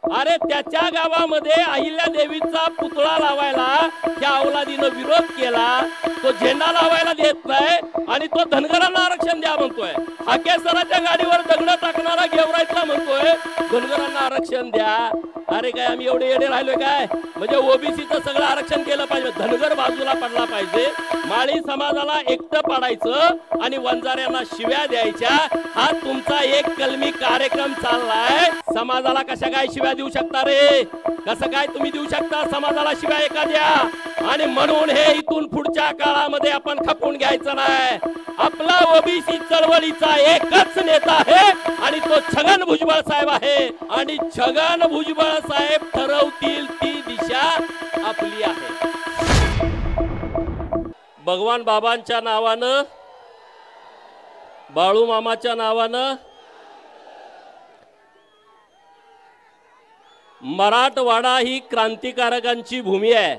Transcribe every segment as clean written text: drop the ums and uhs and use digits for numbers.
अरे त्याच्या गावामध्ये अहिल्या देवीचा पुतळा लावायला त्या औलादीनं विरोध केला, तो झेंडा लावायला देत नाही आणि तो धनगरांना आरक्षण द्या म्हणतोय. हाकेसराच्या गाडीवर दगड टाकणारा गेवराईतला म्हणतोय धनगरांना आरक्षण द्या. अरे काय आम्ही एवढे येडे राहिलोय काय? म्हणजे ओबीसीचं सगळं आरक्षण केलं पाहिजे, धनगर बाजूला पडला पाहिजे, माळी समाजाला एकटं पाडायचं आणि वंजाऱ्यांना शिव्या द्यायच्या. हा तुमचा एक कलमी कार्यक्रम चाललाय. समाजाला कशा काय शिव्या देऊ शकता रे? कसं काय तुम्ही देऊ शकता समाजाला शिव्या एखाद्या? आणि म्हणून हे इथून पुढच्या काळामध्ये आपण खपून घ्यायचं नाही. आपला ओबीसी चळवळीचा एकच नेता आहे आणि तो छगन भुजबळ साहेब आहे. आणि छगन भुजबळ साहेब ठरवतील ती दिशा आपली आहे. भगवान बाबांच्या नावानं, बाळू मामाच्या नावानं मराठवाडा ही क्रांतिकारकांची भूमी आहे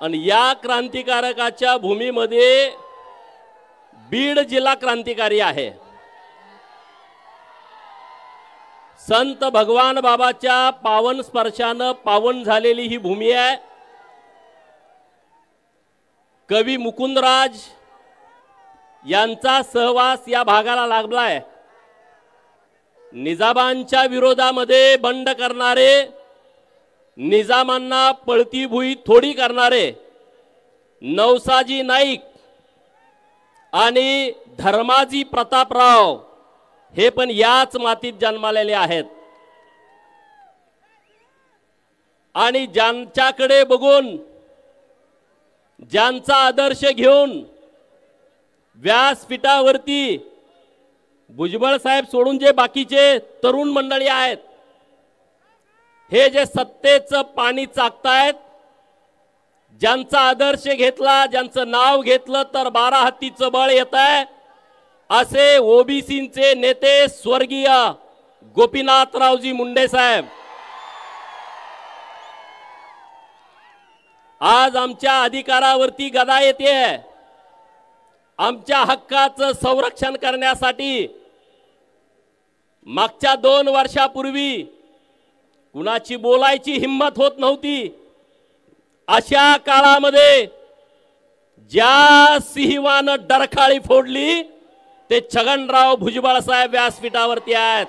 आणि या क्रांतिकारकाच्या भूमीमध्ये बीड जिल्हा क्रांतिकारी आहे. संत भगवान बाबाच्या पावन स्पर्शानं पावन झालेली ही भूमी आहे. कवी मुकुंदराज यांचा सहवास या भागाला लाभलाय. निजामांच्या विरोधामध्ये बंड करणारे, निजामांना पळती भुई थोडी करणारे नवसाजी नाईक आणि धर्माजी प्रतापराव हे पण याच मातीत जन्मालेले आहेत. आणि ज्यांच्याकडे बघून, ज्यांचा आदर्श घेऊन व्यासपीठावरती भुजबळ साहेब सोडून जे बाकीचे तरुण मंडळी आहेत हे जे सत्तेचं पाणी चाकतायत, ज्यांचा आदर्श घेतला, ज्यांचं नाव घेतलं तर 12 हत्तीचं बळ येत आहे, असे ओबीसीचे नेते स्वर्गीय गोपीनाथरावजी मुंडे साहेब आज आमच्या अधिकारावरती गदा येते. आमच्या हक्काचं संरक्षण करण्यासाठी मागच्या 2 वर्षापूर्वी कुणाची बोलायची हिम्मत होत नव्हती. अशा काळामध्ये ज्या सिंहानं डरखाळी फोडली ते छगनराव भुजबळ साहेब व्यासपीठावरती आहेत.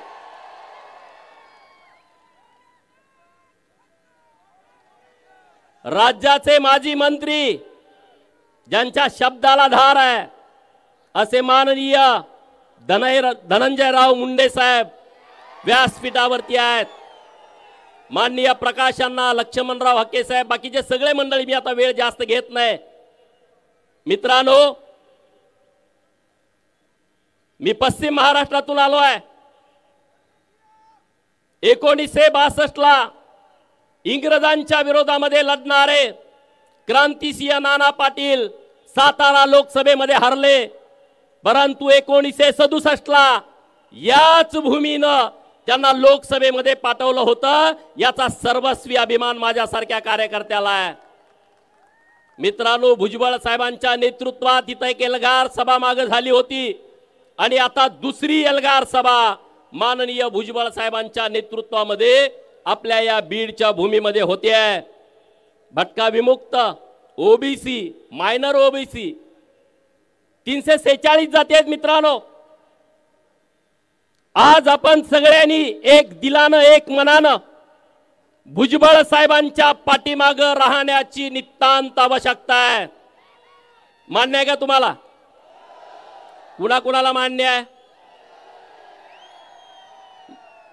राज्याचे माजी मंत्री ज्यांच्या शब्दाला धार आहे असे माननीय धनंजयराव मुंडे साहेब व्यासपीठावरती आहेत. माननीय प्रकाशांना, लक्ष्मणराव हक्के साहेब, बाकीचे सगळे मंडळी, मी आता वेळ जास्त घेत नाही. मित्रांनो, मी पश्चिम महाराष्ट्रातून आलो आहे. 1962 ला इंग्रजांच्या विरोधामध्ये लढणारे क्रांतिसिंह नाना पाटील सातारा लोकसभेमध्ये हरले. परंतु 1967 ला याच भूमीनं त्यांना लोकसभेमध्ये पाठवलं होतं. याचा सर्वस्वी अभिमान माझ्यासारख्या कार्यकर्त्याला आहे. मित्रांनो, भुजबळ साहेबांच्या नेतृत्वात इथं एक एल्गार सभा मागे झाली होती आणि आता दुसरी एल्गार सभा माननीय भुजबळ साहेबांच्या नेतृत्वामध्ये आपल्या या बीडच्या भूमीमध्ये होते आहे. भटका विमुक्त, ओबीसी, मायनर ओबीसी 346 जाती आहेत. मित्रांनो, आज आपण सगळ्यांनी एक दिलानं, एक मनानं भुजबळ साहेबांच्या पाठीमागं राहण्याची नितांत आवश्यकता आहे. मान्य आहे का तुम्हाला? कुणाकुणाला मान्य आहे?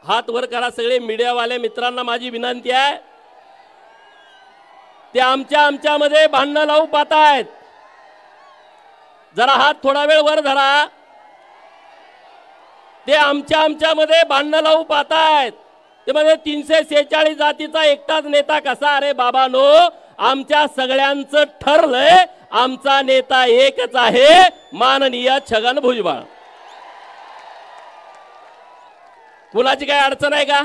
हात वर करा. सगळे मीडियावाले मित्रांना माझी विनंती आहे, ते आमच्यामध्ये भांडणं लावू पाहतायत. जरा हात थोडा वेळ वर धरा. ते आमच्यामध्ये भांडणं लावू पाहतायत. ते म्हणजे 346 जातीचा एकटाच नेता कसा? अरे बाबांनो, आमच्या सगळ्यांचं ठरलंय. आमचा नेता एकच आहे, माननीय छगन भुजबळ. कुणाची काय अडचण आहे का?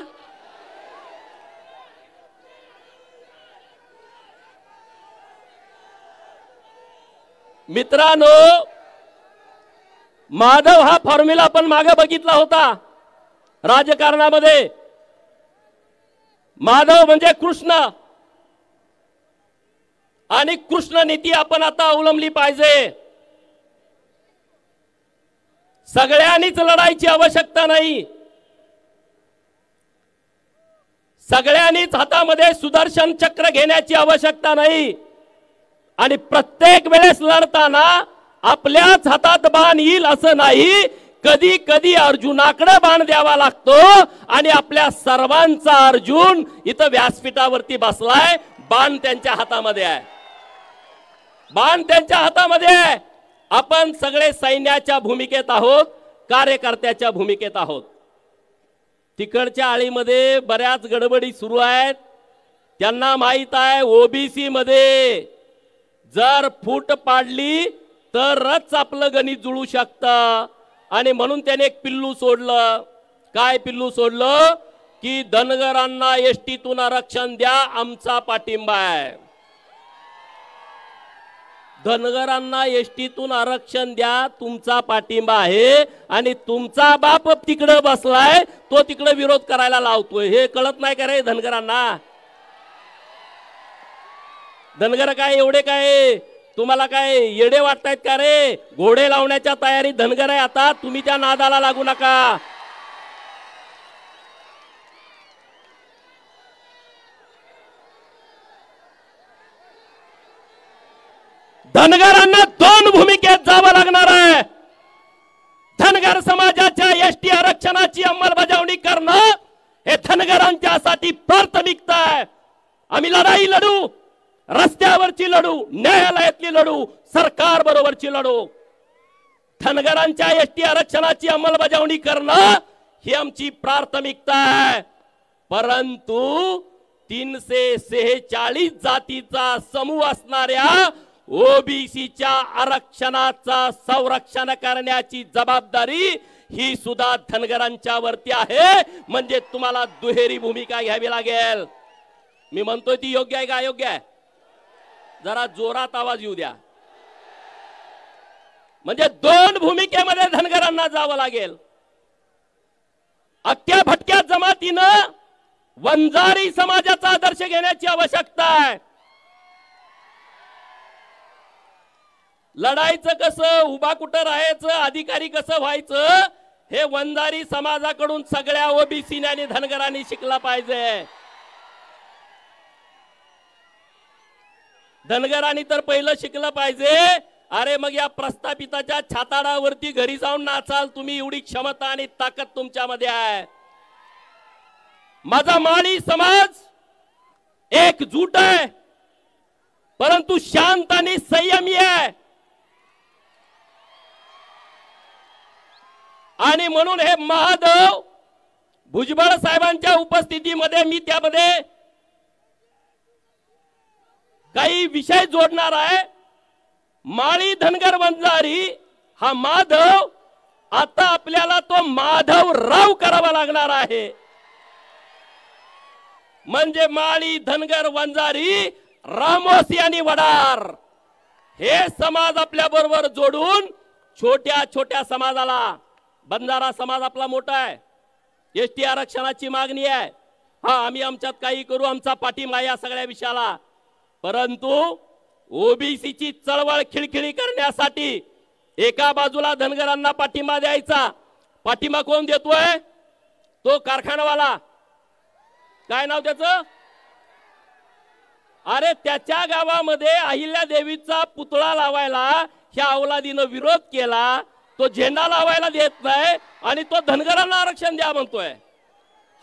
मित्रांनो, माधव हा फॉर्म्युला पण मागे बघितला होता राजकारणामध्ये. माधव म्हणजे कृष्ण, आणि कृष्ण नीती आपण आता अवलंबली पाहिजे. सगळ्यांनीच लढायची आवश्यकता नाही. सगळ्यांनीच हातामध्ये सुदर्शन चक्र घेण्याची आवश्यकता नाही. आणि प्रत्येक वेळेस लढताना आपल्याच हातात बाण येईल असं नाही. कधी कधी अर्जुनाकडे बाण द्यावा लागतो आणि आपल्या सर्वांचा अर्जुन इथं व्यासपीठावरती बसलाय. बाण त्यांच्या हातामध्ये आहे. बाण त्यांच्या हातामध्ये आहे. आपण सगळे सैन्याच्या भूमिकेत आहोत, कार्यकर्त्याच्या भूमिकेत आहोत. तिकडच्या आळीमध्ये बऱ्याच गडबडी सुरू आहेत. त्यांना माहित आहे ओबीसी मध्ये जर फूट पाडली तरच आपलं गणित जुळू शकतं. आणि म्हणून त्याने एक पिल्लू सोडलं. काय पिल्लू सोडलं? की धनगरांना एसटीतून आरक्षण द्या, आमचा पाठिंबा आहे. धनगरांना एसटीतून आरक्षण द्या, तुमचा पाठिंबा आहे. आणि तुमचा बाप तिकडे बसलाय, तो तिकडे विरोध करायला लावतोय. हे कळत नाही का रे धनगरांना? धनगर काय एवढे काय तुम्हाला काय येडे वाटतायत का रे? घोडे लावण्याच्या तयारी धनगर आहे आता. तुम्ही त्या नादाला लागू नका. धनगरांना दोन भूमिकेत जावं लागणार आहे. धनगर समाजाच्या एसटी आरक्षणाची अंमलबजावणी करणं हे धनगरांच्यासाठी प्राथमिकता आहे. आम्ही लढाई लढू, रस्त्यावरची लढू, न्यायालयातली लढू, सरकार बरोबरची लढू. धनगरांच्या एसटी आरक्षणाची अंमलबजावणी करणं ही आमची प्राथमिकता आहे. परंतु 346 जातीचा समूह असणाऱ्या ओबीसीच्या आरक्षणाचा संरक्षण करण्याची जबाबदारी ही सुद्धा धनगरांच्या वरती आहे. म्हणजे तुम्हाला दुहेरी भूमिका घ्यावी लागेल. मी म्हणतोय ती योग्य आहे का अयोग्य आहे? जरा जोरात आवाज येऊ द्या. म्हणजे दोन भूमिकेमध्ये धनगरांना जावं लागेल. अख्ख्या भटक्या जमातीनं वंजारी समाजाचा आदर्श घेण्याची आवश्यकता आहे. लढायचं कसं, उभा कुठं राहायचं, अधिकारी कसं व्हायचं, हे वंजारी समाजाकडून सगळ्या ओबीसी आणि धनगरांनी शिकला पाहिजे. धनगरांनी तर पहिलं शिकलं पाहिजे. अरे मग या प्रस्थापिताच्या छाताडावरती घरी जाऊन नाचाल तुम्ही, एवढी क्षमता आणि ताकद तुमच्यामध्ये आहे. माझा माळी समाज एकजूट आहे, परंतु शांत आणि संयमी आहे. आणि म्हणून हे महादेव भुजबळ साहेबांच्या उपस्थितीमध्ये मी त्यामध्ये काही विषय जोडणार आहे. माळी धनगर वंजारी हा माधव आता आपल्याला तो माधव राव करावा लागणार आहे. म्हणजे माळी धनगर वंजारी रामोसी आणि वडार हे समाज आपल्या बरोबर जोडून छोट्या छोट्या समाजाला, बंजारा समाज आपला मोठा आहे, एसटी आरक्षणाची मागणी आहे. हा आम्ही आमच्यात काही करू, आमचा पाठिंबा या सगळ्या विषयाला. परंतु ओबीसीची चळवळ खिळखिळी करण्यासाठी एका बाजूला धनगरांना पाठिंबा द्यायचा. पाठिंबा कोण देतोय? तो कारखानावाला. काय नाव त्याचं? अरे त्याच्या गावामध्ये अहिल्या देवीचा पुतळा लावायला ह्या अवलादीनं विरोध केला. तो झेंडा लावायला देत नाही आणि तो धनगरांना आरक्षण द्या म्हणतोय.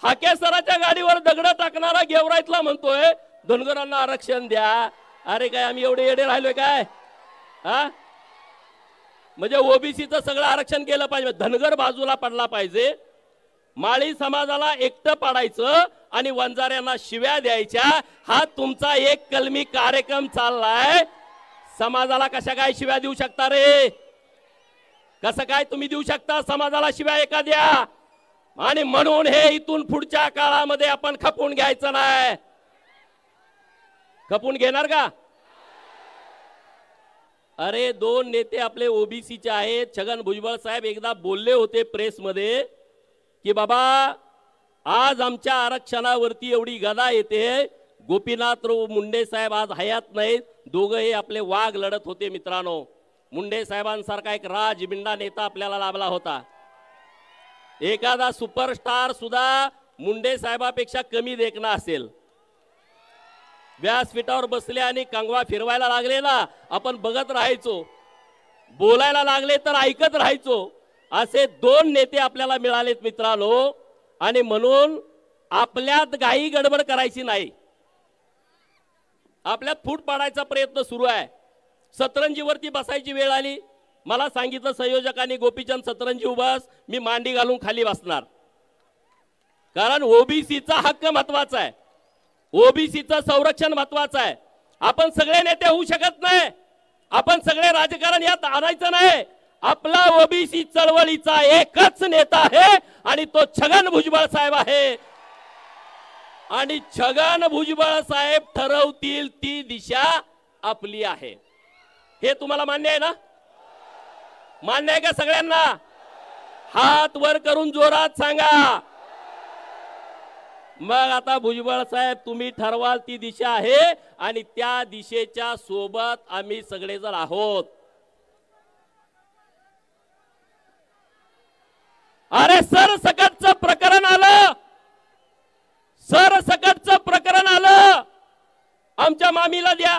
हाकेसराच्या गाडीवर दगड टाकणारा गेवराईतला म्हणतोय धनगरांना आरक्षण द्या. अरे काय आम्ही एवढे येडे राहिलोय काय? हा म्हणजे ओबीसीचं सगळं आरक्षण केलं पाहिजे, धनगर बाजूला पडला पाहिजे. माळी समाजाला एकटं पाडायचं आणि वंजाऱ्यांना शिव्या द्यायच्या, हा तुमचा एक कलमी कार्यक्रम चाललाय. समाजाला कशा काय शिव्या देऊ शकता रे? कसं काय तुम्ही देऊ शकता समाजाला शिव्या एखाद्या? आणि म्हणून हे इथून पुढच्या काळामध्ये आपण खपून घ्यायचं नाही. खपून घेणार का? अरे दोन नेते आपले ओबीसीचे आहेत. छगन भुजबळ साहेब एकदा बोलले होते प्रेसमध्ये की बाबा आज आमच्या आरक्षणावरती एवढी गदा येते. गोपीनाथराव मुंडे साहेब आज हयात नाहीत. दोघंही आपले वाघ लढत होते. मित्रांनो, मुंडे साहेबांसारखा एक राजबिंडा नेता आपल्याला लाभला होता. एखादा सुपरस्टार सुद्धा मुंडे साहेबापेक्षा कमी देखणा असेल. व्यासपीठावर बसले आणि कंगवा फिरवायला लागले ना, आपण बघत राहायचो. बोलायला लागले तर ऐकत राहायचो. असे दोन नेते आपल्याला मिळालेत मित्रांनो. आणि म्हणून आपल्यात घाई गडबड करायची नाही. आपल्यात फूट पाडायचा प्रयत्न सुरू आहे. सतरंजीवरती बसायची वेळ आली. मला सांगितलं संयोजकांनी, गोपीचंद सतरंजी उभास, मी मांडी घालून खाली बसणार. कारण ओबीसीचा हक्क महत्वाचा आहे. ओबीसीचं संरक्षण महत्वाचं आहे. आपण सगळे नेते होऊ शकत नाही. आपण सगळे राजकारण यात आणायचं नाही. आपला ओबीसी चळवळीचा एकच नेता आहे आणि तो छगन भुजबळ साहेब आहे. आणि छगन भुजबळ साहेब ठरवतील ती दिशा आपली आहे. हे तुम्हाला मान्य आहे ना? मान्य आहे का सगळ्यांना? हात वर करून जोरात सांगा. मग आता भुजबळ साहेब तुम्ही ठरवाल ती दिशा आहे आणि त्या दिशेच्या सोबत आम्ही सगळेजण आहोत. अरे सरसकटचं प्रकरण आलं. सरसकटचं प्रकरण आलं. आमच्या मामीला द्या,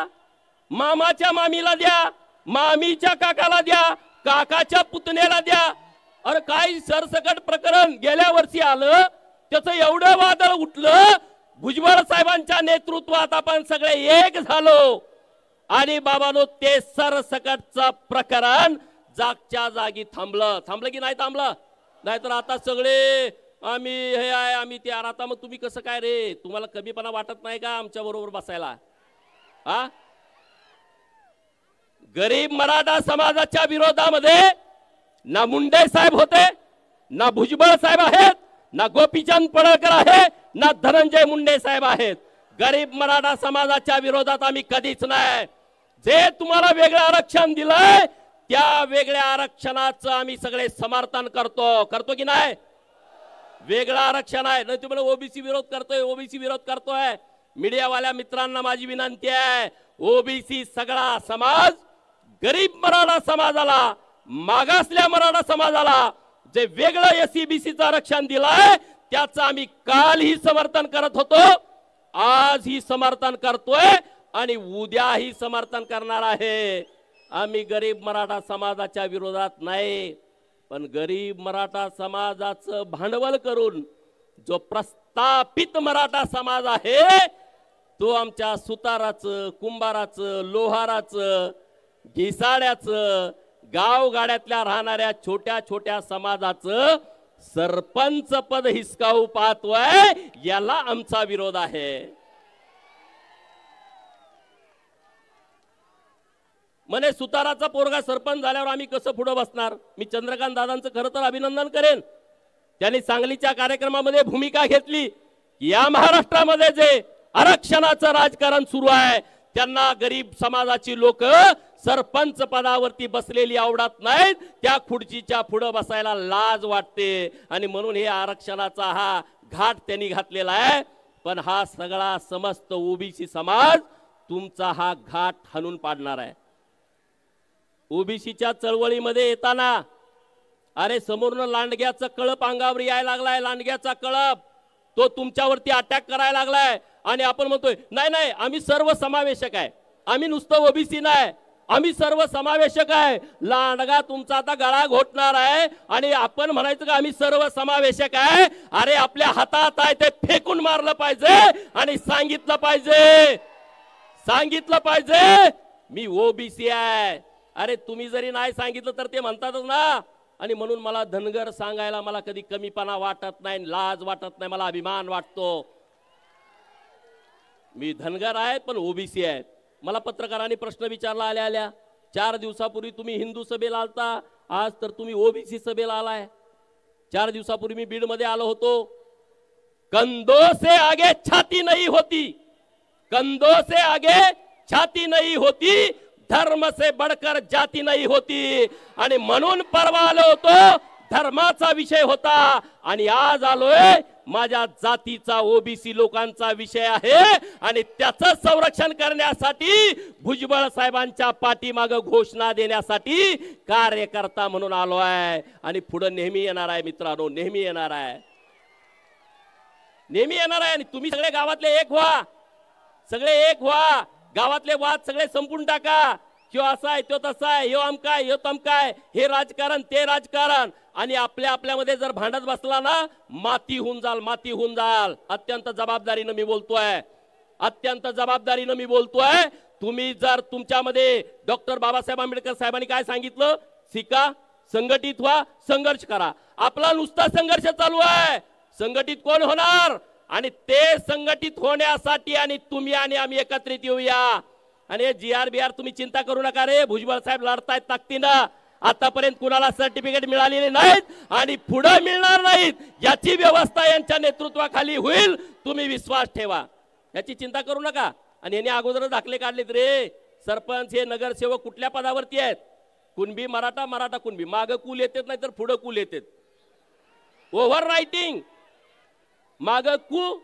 मामाच्या मामीला द्या, मामीच्या काकाला द्या, काकाच्या पुतण्याला द्या. अरे काय सरसकट प्रकरण गेल्या वर्षी आलं. त्याचं एवढं वादळ उठलं. भुजबळ साहेबांच्या नेतृत्वात आपण सगळे एक झालो आणि बाबांनो ते सरसकटचं प्रकरण जागच्या जागी थांबलं. थांबलं की नाही थांबलं? नाहीतर आता सगळे आम्ही हे आहे आम्ही ते. आता मग तुम्ही कसं काय रे? तुम्हाला कमीपणा वाटत नाही का आमच्या बरोबर बसायला? हा, गरीब मराठा समाजाच्या विरोधामध्ये ना मुंडे साहेब होते, ना भुजबळ साहेब आहेत, ना गोपीचंद पडळकर आहे, ना धनंजय मुंडे साहेब आहेत. गरीब मराठा समाजाच्या विरोधात आम्ही कधीच नाही. जे तुम्हाला वेगळं आरक्षण दिलंय त्या वेगळ्या आरक्षणाचं आम्ही सगळे समर्थन करतो. करतो की नाही? वेगळं आरक्षण आहे नाही तुम्हाला ओबीसी विरोध करतोय, ओबीसी विरोध करतोय. मीडियावाल्या मित्रांना माझी विनंती आहे, ओबीसी सगळा समाज गरीब मराठा समाजाला, मागासल्या मराठा समाजाला जे वेगळं एससीबीसीचं आरक्षण दिलंय त्याचं आम्ही कालही समर्थन करत होतो, आजही समर्थन करतोय आणि उद्याही समर्थन करणार आहे. आम्ही गरीब मराठा समाजाच्या विरोधात नाही. पण गरीब मराठा समाजाचं भांडवल करून जो प्रस्थापित मराठा समाज आहे तो आमच्या सुताराचं, कुंभाराचं, लोहाराचं, घिसाड्याचं, गावगाड्यातल्या राहणाऱ्या छोट्या छोट्या समाजाचं सरपंच पद हिसकावू पाहतोय, याला आमचा विरोध आहे. म्हणे सुताराचा पोरगा सरपंच झाल्यावर आम्ही कसं पुढे बसणार? मी चंद्रकांत दादांचं खरं तर अभिनंदन करेन. त्यांनी सांगलीच्या कार्यक्रमामध्ये भूमिका घेतली. या महाराष्ट्रामध्ये जे आरक्षणाचं राजकारण सुरू आहे त्यांना गरीब समाजाची लोक सरपंच पदावरती बसलेली आवडत नाहीत. त्या खुर्चीच्या पुढे बसायला लाज वाटते आणि म्हणून हे आरक्षणाचा हा घाट त्यांनी घातलेला आहे. पण हा सगळा समस्त ओबीसी समाज तुमचा हा घाट हाणून पाडणार आहे. ओबीसीच्या चळवळीमध्ये येताना अरे समोरनं लांडग्याचा कळप अंगावर यायला लागलाय. लांडग्याचा कळप तो तुमच्यावरती अटॅक करायला लागलाय आणि आपण म्हणतोय नाही नाही आम्ही सर्व समावेशक आहे, आम्ही नुसतं ओबीसी नाही, आम्ही सर्व समावेशक आहे. लांडगा तुमचा आता गळा घोटणार आहे आणि आपण म्हणायचं का आम्ही सर्व समावेशक आहे? अरे आपल्या हातात आहे ते फेकून मारलं पाहिजे आणि सांगितलं पाहिजे मी ओबीसी आहे. अरे तुम्ही जरी नाही सांगितलं तर ते म्हणतातच ना. आणि म्हणून मला धनगर सांगायला मला कधी कमीपणा वाटत नाही, लाज वाटत नाही, मला अभिमान वाटतो. मी धनगर आहे पण ओबीसी आहे. मला पत्रकारांनी प्रश्न विचारला आल्या 4 दिवसापूर्वी तुम्ही हिंदू सभेला आलता, आज तर तुम्ही ओबीसी सभेला आलाय. 4 दिवसापूर्वी मी बीड मध्ये आलो होतो. कंधों से आगे छाती नहीं होती, कंधों से आगे छाती नहीं होती, धर्म से बढ़कर जाती नहीं होती. आणि म्हणून परवा आलो होतो धर्माचा विषय होता आणि आज आलोय माझ्या जातीचा ओबीसी लोकांचा विषय आहे आणि त्याचं संरक्षण करण्यासाठी भुजबळ साहेबांच्या पाठीमागे घोषणा देण्यासाठी कार्यकर्ता म्हणून आलो आहे आणि पुढे नेहमी येणार आहे मित्रांनो, नेहमी येणार आहे, नेहमी येणार आहे. आणि तुम्ही सगळे गावातले एक व्हा, सगळे एक व्हा, गावातले वाद सगळे संपून टाका. किंवा असा आहे तो तसा आहे, यो आमकाय यो तमकाय, हे राजकारण ते राजकारण, आणि आपल्यामध्ये जर भांडत बसला ना माती होऊन जाल, माती होऊन जाल. अत्यंत जबाबदारीनं मी बोलतोय, अत्यंत जबाबदारीनं मी बोलतोय. तुम्ही जर तुमच्यामध्ये डॉक्टर बाबासाहेब आंबेडकर साहेबांनी काय सांगितलं, शिका, संघटित व्हा, संघर्ष करा. आपला नुसता संघर्ष चालू आहे, संघटित कोण होणार? आणि ते संघटित होण्यासाठी आणि तुम्ही आणि आम्ही एकत्रित येऊया. आणि जीआर बिआर तुम्ही चिंता करू नका रे, भुजबळ साहेब लढतायत ताकदीनं. आतापर्यंत कुणाला सर्टिफिकेट मिळालेले नाहीत आणि पुढे मिळणार नाहीत, याची व्यवस्था यांच्या नेतृत्वाखाली होईल. तुम्ही विश्वास ठेवा, याची चिंता करू नका. आणि यांनी अगोदर दाखले काढलेत रे. सरपंच हे नगरसेवक कुठल्या पदावरती आहेत? कुणबी मराठा, मराठा कुणबी, माग कुल येतात नाही तर पुढे कुल येतात. ओव्हर रायटिंग, माग कू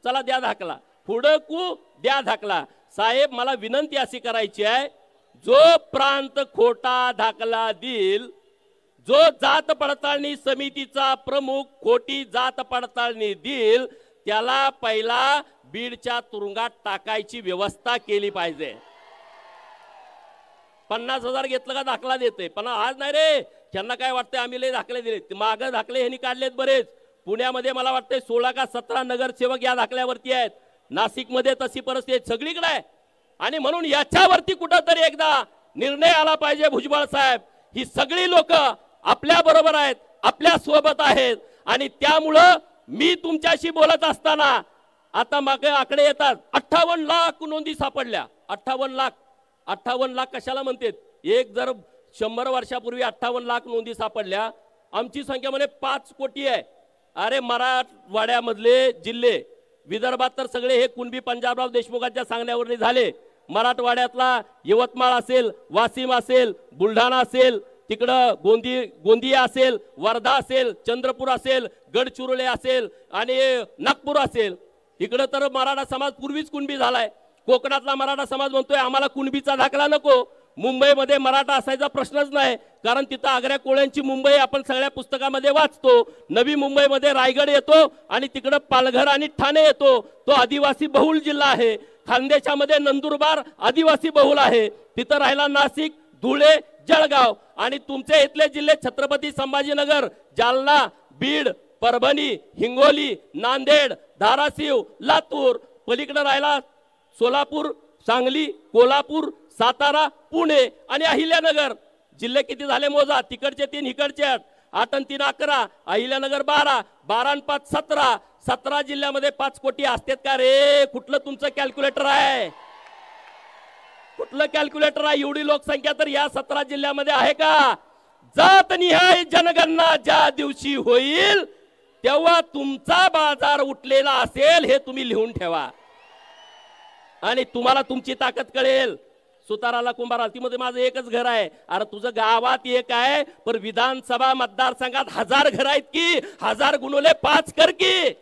चला द्या दाखला, पुढे कू द्या दाखला. साहेब मला विनंती अशी करायची आहे, जो प्रांत खोटा दाखला देईल, जो जात पडताळणी समितीचा प्रमुख खोटी जात पडताळणी देईल, त्याला पहिला बीडच्या तुरुंगात टाकायची व्यवस्था केली पाहिजे. 50,000 घेतलं का दाखला देते, पण आज नाही रे. त्यांना काय वाटतंय आम्ही लय दाखले दिले, माग दाखले ह्यांनी काढलेत बरेच. पुण्यामध्ये मला वाटतंय 16 का 17 नगरसेवक या दाखल्यावरती आहेत. नाशिकमध्ये तशी परिस्थिती सगळीकडे आहे. आणि म्हणून याच्यावरती कुठंतरी एकदा निर्णय आला पाहिजे. भुजबळ साहेब, ही सगळी लोक आपल्या बरोबर आहेत, आपल्या सोबत आहेत. आणि त्यामुळं मी तुमच्याशी बोलत असताना आता मागे आकडे येतात, 58 लाख नोंदी सापडल्या. 58 लाख कशाला म्हणतात? एक जर 100 वर्षापूर्वी 58 लाख नोंदी सापडल्या, आमची संख्या म्हणजे 5 कोटी आहे. अरे मराठवाड्यामधले जिल्हे, विदर्भात तर सगळे हे कुणबी पंजाबराव देशमुखांच्या सांगण्यावरती झाले. मराठवाड्यातला यवतमाळ असेल, वाशिम असेल, बुलढाणा असेल, तिकडं गोंदिया असेल, वर्धा असेल, चंद्रपूर असेल, गडचिरोली असेल आणि नागपूर असेल, इकडं तर मराठा समाज पूर्वीच कुणबी झालाय. कोकणातला मराठा समाज म्हणतोय आम्हाला कुणबीचा दाखला नको. मुंबईमध्ये मराठा असायचा प्रश्नच नाही, कारण तिथं आग्र्या कोळ्यांची मुंबई आपण सगळ्या पुस्तकामध्ये वाचतो. नवी मुंबईमध्ये रायगड येतो आणि तिकडं पालघर आणि ठाणे येतो, तो आदिवासी बहुल जिल्हा आहे. खानदेशामध्ये नंदुरबार आदिवासी बहुल आहे. तिथं राहिला नाशिक, धुळे, जळगाव. आणि तुमचे इथले जिल्हे छत्रपती संभाजीनगर, जालना, बीड, परभणी, हिंगोली, नांदेड, धाराशिव, लातूर. पलीकडे राहिला सोलापूर, सांगली, कोल्हापूर, सातारा, पुणे आणि अहिल्यानगर. जिल्हे किती झाले मोजा, तिकडचे 3 इकडचे 8, 8 आणि 3 11, अहिल्यानगर 12, 12 आणि 5 17. 17 जिल्ह्यामध्ये 5 कोटी असतात का रे? कुठलं तुमचं कॅल्क्युलेटर आहे? कुठलं कॅल्क्युलेटर आहे? एवढी लोकसंख्या तर या 17 जिल्ह्यामध्ये आहे का? जातनिहाय जनगणना ज्या दिवशी होईल तेव्हा तुमचा बाजार उठलेला असेल, हे तुम्ही लिहून ठेवा. आणि तुम्हाला तुमची ताकद कळेल. सुताराला कुंभाराला ती मध्ये माझं एकच घर आहे. अरे तुझं गावात एक आहे, पण विधानसभा मतदारसंघात 1000 घर आहेत की, 1000 गुणुले 5 कर की.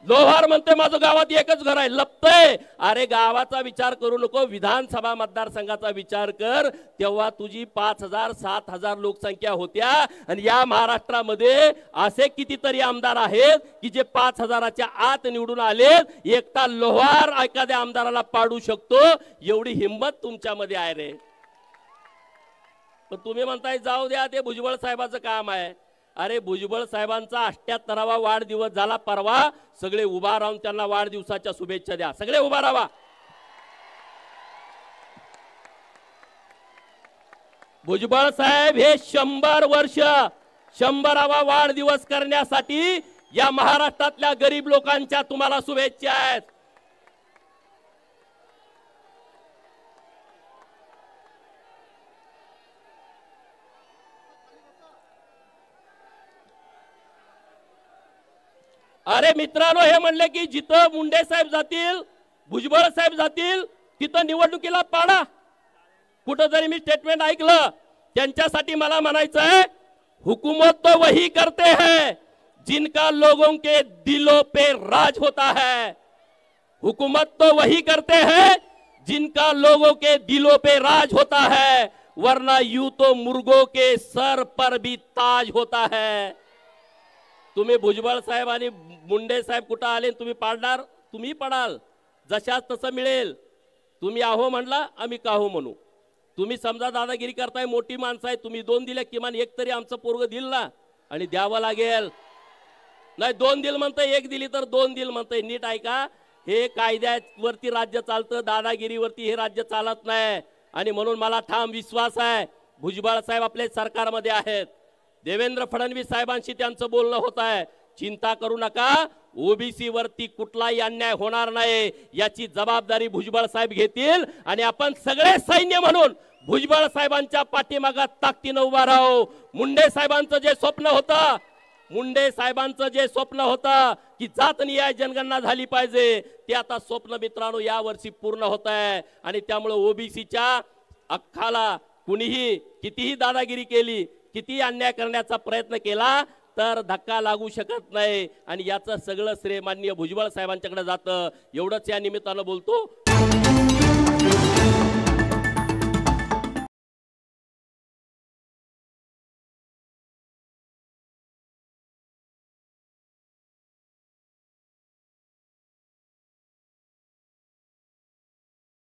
लोहार म्हणते माझं गावात एकच घर आहे, लपतय. अरे गावाचा विचार करू नको, विधानसभा मतदारसंघाचा विचार कर. तेव्हा तुझी 5000 7000 लोकसंख्या होत्या. आणि या महाराष्ट्रामध्ये असे कितीतरी आमदार आहेत की जे 5000च्या आत निवडून आलेत. एकटा लोहार एखाद्या आमदाराला पाडू शकतो, एवढी हिंमत तुमच्यामध्ये आहे रे. पण तुम्ही म्हणताय जाऊ द्या, ते भुजबळ साहेबाचं काम आहे. अरे भुजबळ साहेबांचा 78वा वाढदिवस झाला परवा. सगळे उभा राहून त्यांना वाढदिवसाच्या शुभेच्छा द्या. सगळे उभा राहा. भुजबळ साहेब हे 100 वर्ष 100वा वाढदिवस करण्यासाठी या महाराष्ट्रातल्या गरीब लोकांच्या तुम्हाला शुभेच्छा आहेत. अरे मित्रांनो, हे म्हणले की जिथं मुंडे साहेब जातील, भुजबळ साहेब जातील, तिथं निवडणुकीला पाडा. कुठं जरी मी स्टेटमेंट ऐकलं, त्यांच्यासाठी मला म्हणायचं आहे, हुकूमत तो वही करते हैं जिनका लोगों के दिलों पे राज होता है। हुकूमत तो वही करते हैं जिनका लोगों के दिलों पे राज होता है, वरना यूं तो मुर्गों के सर पर भी ताज होता है। तुम्ही भुजबळ साहेब आणि मुंडे साहेब कुठं आले, तुम्ही पाडणार, तुम्ही पडाल, जशाच तसं मिळेल। तुम्ही आहो म्हणला, आम्ही काहो म्हणू। तुम्ही समजा दादागिरी करताय, मोठी माणसं आहे, तुम्ही 2 दिले, किमान एक तरी आमचं पोरग दिल ना, आणि द्यावं लागेल। नाही 2 दिल म्हणताय, 1 दिली तर 2 दिल म्हणताय। नीट ऐका, हे कायद्यावरती राज्य चालतं, दादागिरीवरती हे राज्य चालत नाही। आणि म्हणून मला ठाम विश्वास आहे, भुजबळ साहेब आपल्या सरकारमध्ये आहेत, देवेंद्र फडणवीस साहेबांशी त्यांचं बोलणं होत आहे। चिंता करू नका, ओबीसी वरती कुठलाही अन्याय होणार नाही, याची जबाबदारी भुजबळ साहेब घेतील। आणि आपण सगळे सैन्य म्हणून भुजबळ साहेबांच्या पाठीमागे ताकदीने उभा राहू। मुंडे साहेबांचं जे स्वप्न होतं, मुंडे साहेबांचं जे स्वप्न होतं की जातनिहाय जनगणना झाली पाहिजे, ते आता स्वप्न मित्रांनो यावर्षी पूर्ण होत आहे। आणि त्यामुळे ओबीसीच्या हक्काला कुणीही कितीही दादागिरी केली, किती अन्याय करण्याचा प्रयत्न केला तर धक्का लागू शकत नाही। आणि याचं सगळं श्रेय माननीय भुजबळ साहेबांच्याकडे जातं। एवढंच या निमित्तानं बोलतो।